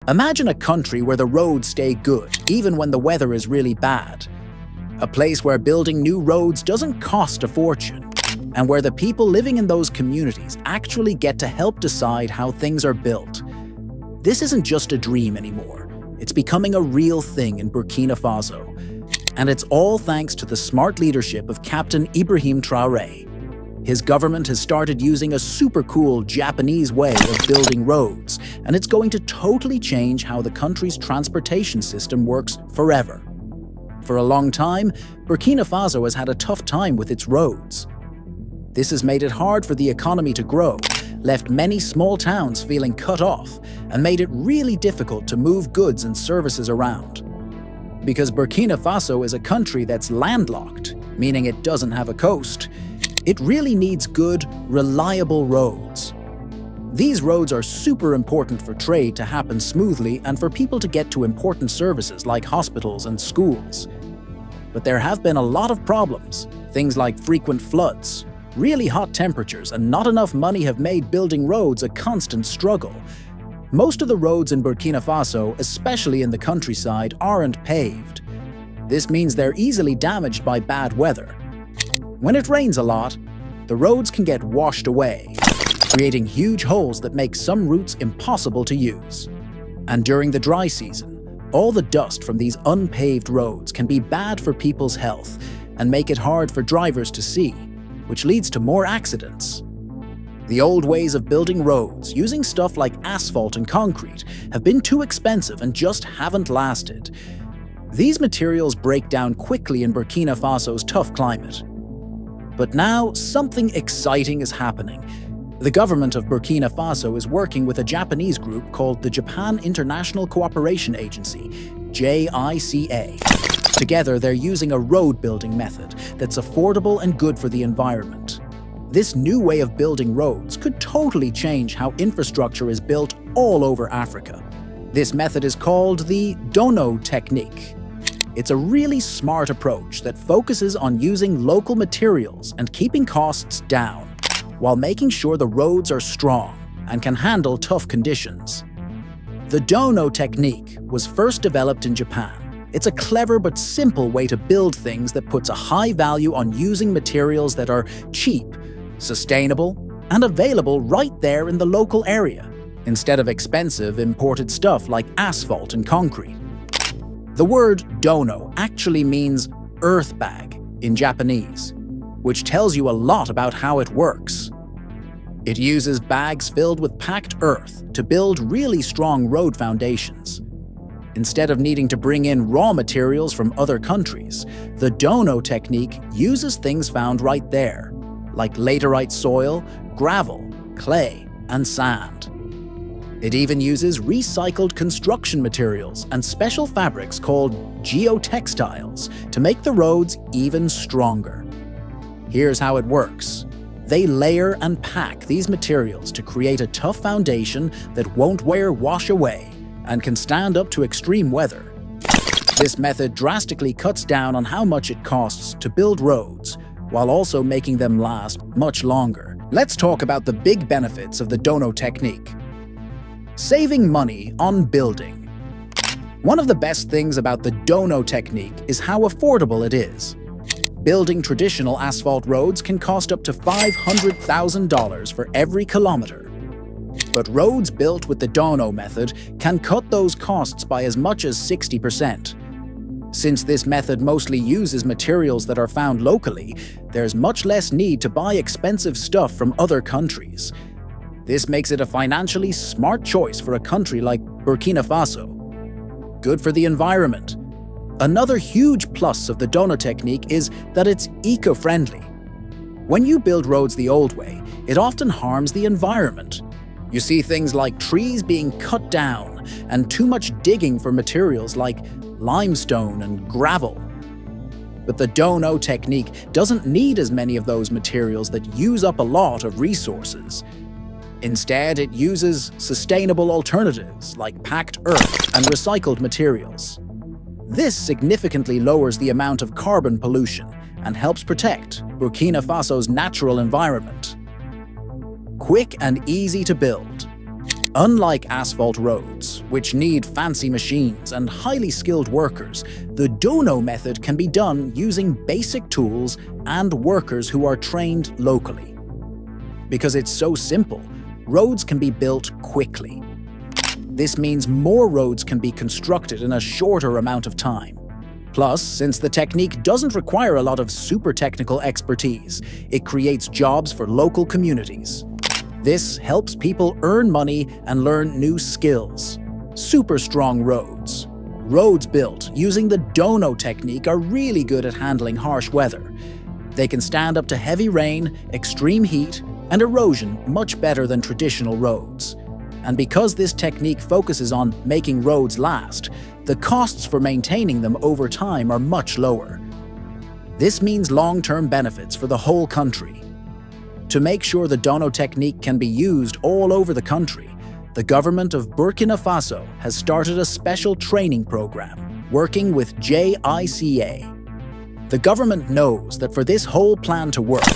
Imagine a country where the roads stay good, even when the weather is really bad. A place where building new roads doesn't cost a fortune, and where the people living in those communities actually get to help decide how things are built. This isn't just a dream anymore. It's becoming a real thing in Burkina Faso. And it's all thanks to the smart leadership of Captain Ibrahim Traoré. His government has started using a super cool Japanese way of building roads, and it's going to totally change how the country's transportation system works forever. For a long time, Burkina Faso has had a tough time with its roads. This has made it hard for the economy to grow, left many small towns feeling cut off, and made it really difficult to move goods and services around. Because Burkina Faso is a country that's landlocked, meaning it doesn't have a coast, it really needs good, reliable roads. These roads are super important for trade to happen smoothly and for people to get to important services like hospitals and schools. But there have been a lot of problems. Things like frequent floods, really hot temperatures, and not enough money have made building roads a constant struggle. Most of the roads in Burkina Faso, especially in the countryside, aren't paved. This means they're easily damaged by bad weather. When it rains a lot, the roads can get washed away, creating huge holes that make some routes impossible to use. And during the dry season, all the dust from these unpaved roads can be bad for people's health and make it hard for drivers to see, which leads to more accidents. The old ways of building roads, using stuff like asphalt and concrete, have been too expensive and just haven't lasted. These materials break down quickly in Burkina Faso's tough climate. But now, something exciting is happening. The government of Burkina Faso is working with a Japanese group called the Japan International Cooperation Agency, JICA. Together, they're using a road-building method that's affordable and good for the environment. This new way of building roads could totally change how infrastructure is built all over Africa. This method is called the Dono technique. It's a really smart approach that focuses on using local materials and keeping costs down, while making sure the roads are strong and can handle tough conditions. The Dono technique was first developed in Japan. It's a clever but simple way to build things that puts a high value on using materials that are cheap, sustainable, and available right there in the local area, instead of expensive imported stuff like asphalt and concrete. The word dono actually means earth bag in Japanese, which tells you a lot about how it works. It uses bags filled with packed earth to build really strong road foundations. Instead of needing to bring in raw materials from other countries, the dono technique uses things found right there, like laterite soil, gravel, clay, and sand. It even uses recycled construction materials and special fabrics called geotextiles to make the roads even stronger. Here's how it works. They layer and pack these materials to create a tough foundation that won't wash away and can stand up to extreme weather. This method drastically cuts down on how much it costs to build roads, while also making them last much longer. Let's talk about the big benefits of the Dono technique. Saving money on building. One of the best things about the Dono technique is how affordable it is. Building traditional asphalt roads can cost up to $500,000 for every kilometer. But roads built with the Dono method can cut those costs by as much as 60%. Since this method mostly uses materials that are found locally, there's much less need to buy expensive stuff from other countries. This makes it a financially smart choice for a country like Burkina Faso. Good for the environment. Another huge plus of the Dono technique is that it's eco-friendly. When you build roads the old way, it often harms the environment. You see things like trees being cut down and too much digging for materials like limestone and gravel. But the Dono technique doesn't need as many of those materials that use up a lot of resources. Instead, it uses sustainable alternatives like packed earth and recycled materials. This significantly lowers the amount of carbon pollution and helps protect Burkina Faso's natural environment. Quick and easy to build. Unlike asphalt roads, which need fancy machines and highly skilled workers, the dono method can be done using basic tools and workers who are trained locally. Because it's so simple, roads can be built quickly. This means more roads can be constructed in a shorter amount of time. Plus, since the technique doesn't require a lot of super technical expertise, it creates jobs for local communities. This helps people earn money and learn new skills. Super strong roads. Roads built using the dono technique are really good at handling harsh weather. They can stand up to heavy rain, extreme heat, and erosion much better than traditional roads. And because this technique focuses on making roads last, the costs for maintaining them over time are much lower. This means long-term benefits for the whole country. To make sure the dono technique can be used all over the country, the government of Burkina Faso has started a special training program, working with JICA. The government knows that for this whole plan to work,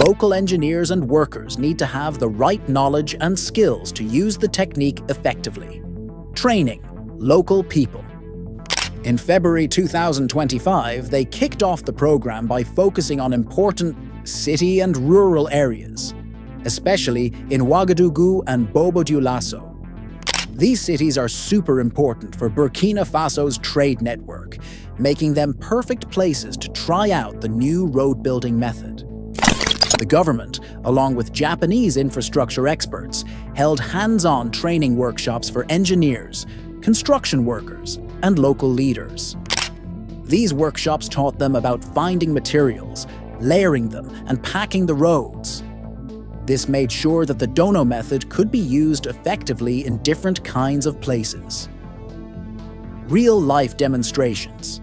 local engineers and workers need to have the right knowledge and skills to use the technique effectively. Training local people. In February 2025, they kicked off the program by focusing on important city and rural areas, especially in Ouagadougou and Bobo-Dioulasso. These cities are super important for Burkina Faso's trade network, making them perfect places to try out the new road-building method. The government, along with Japanese infrastructure experts, held hands-on training workshops for engineers, construction workers, and local leaders. These workshops taught them about finding materials, layering them, and packing the roads. This made sure that the dono method could be used effectively in different kinds of places. Real-life demonstrations.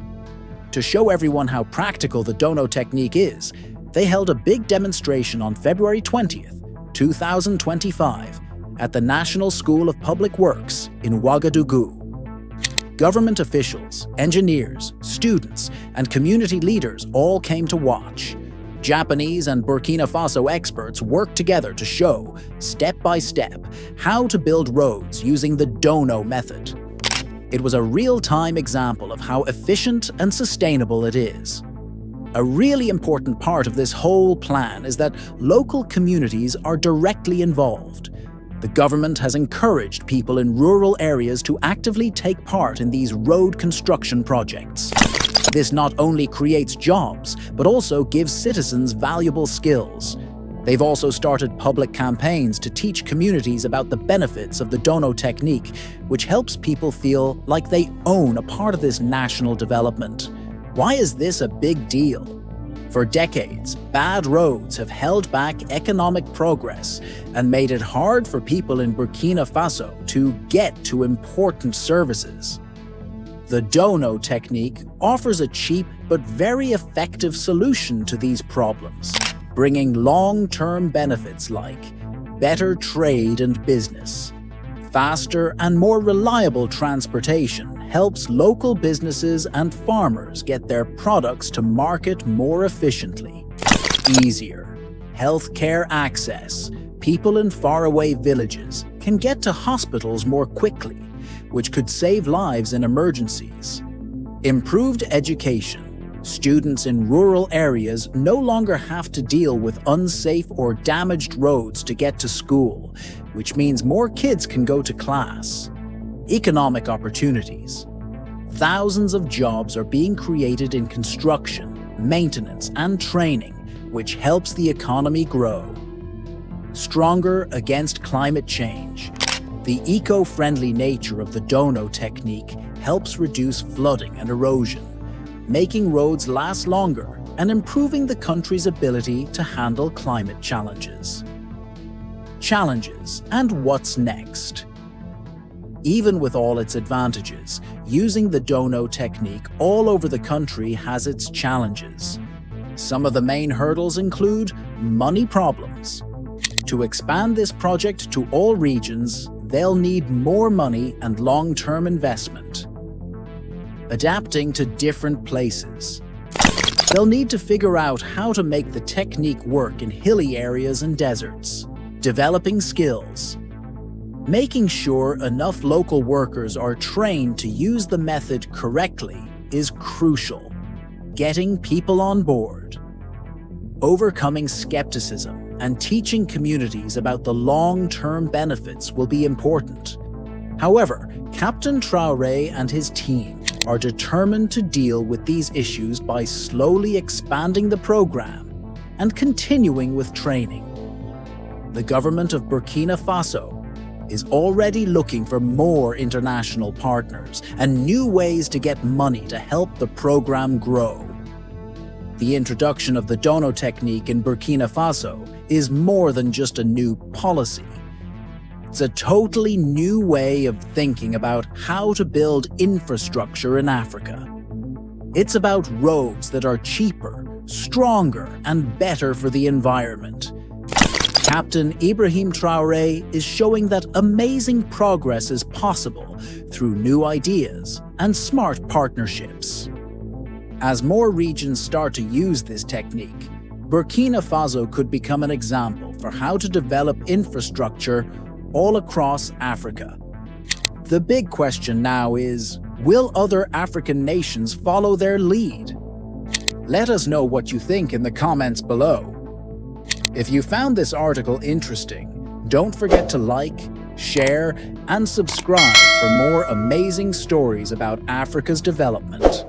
To show everyone how practical the dono technique is, they held a big demonstration on February 20th, 2025, at the National School of Public Works in Ouagadougou. Government officials, engineers, students, and community leaders all came to watch. Japanese and Burkina Faso experts worked together to show, step by step, how to build roads using the dono method. It was a real-time example of how efficient and sustainable it is. A really important part of this whole plan is that local communities are directly involved. The government has encouraged people in rural areas to actively take part in these road construction projects. This not only creates jobs, but also gives citizens valuable skills. They've also started public campaigns to teach communities about the benefits of the dono technique, which helps people feel like they own a part of this national development. Why is this a big deal? For decades, bad roads have held back economic progress and made it hard for people in Burkina Faso to get to important services. The dono technique offers a cheap but very effective solution to these problems, bringing long-term benefits like better trade and business. Faster and more reliable transportation helps local businesses and farmers get their products to market more efficiently. Easier healthcare access. People in faraway villages can get to hospitals more quickly, which could save lives in emergencies. Improved education. Students in rural areas no longer have to deal with unsafe or damaged roads to get to school, which means more kids can go to class. Economic opportunities. Thousands of jobs are being created in construction, maintenance, and training, which helps the economy grow. Stronger against climate change. The eco-friendly nature of the dono technique helps reduce flooding and erosion, making roads last longer and improving the country's ability to handle climate challenges. Challenges and what's next. Even with all its advantages, using the dono technique all over the country has its challenges. Some of the main hurdles include money problems. To expand this project to all regions, they'll need more money and long-term investment. Adapting to different places. They'll need to figure out how to make the technique work in hilly areas and deserts. Developing skills. Making sure enough local workers are trained to use the method correctly is crucial. Getting people on board. Overcoming skepticism and teaching communities about the long-term benefits will be important. However, Captain Traoré and his team are determined to deal with these issues by slowly expanding the program and continuing with training. The government of Burkina Faso is already looking for more international partners and new ways to get money to help the program grow. The introduction of the Dono technique in Burkina Faso is more than just a new policy. It's a totally new way of thinking about how to build infrastructure in Africa. It's about roads that are cheaper, stronger, and better for the environment. Captain Ibrahim Traoré is showing that amazing progress is possible through new ideas and smart partnerships. As more regions start to use this technique, Burkina Faso could become an example for how to develop infrastructure all across Africa. The big question now is, will other African nations follow their lead? Let us know what you think in the comments below. If you found this article interesting, don't forget to like, share, and subscribe for more amazing stories about Africa's development.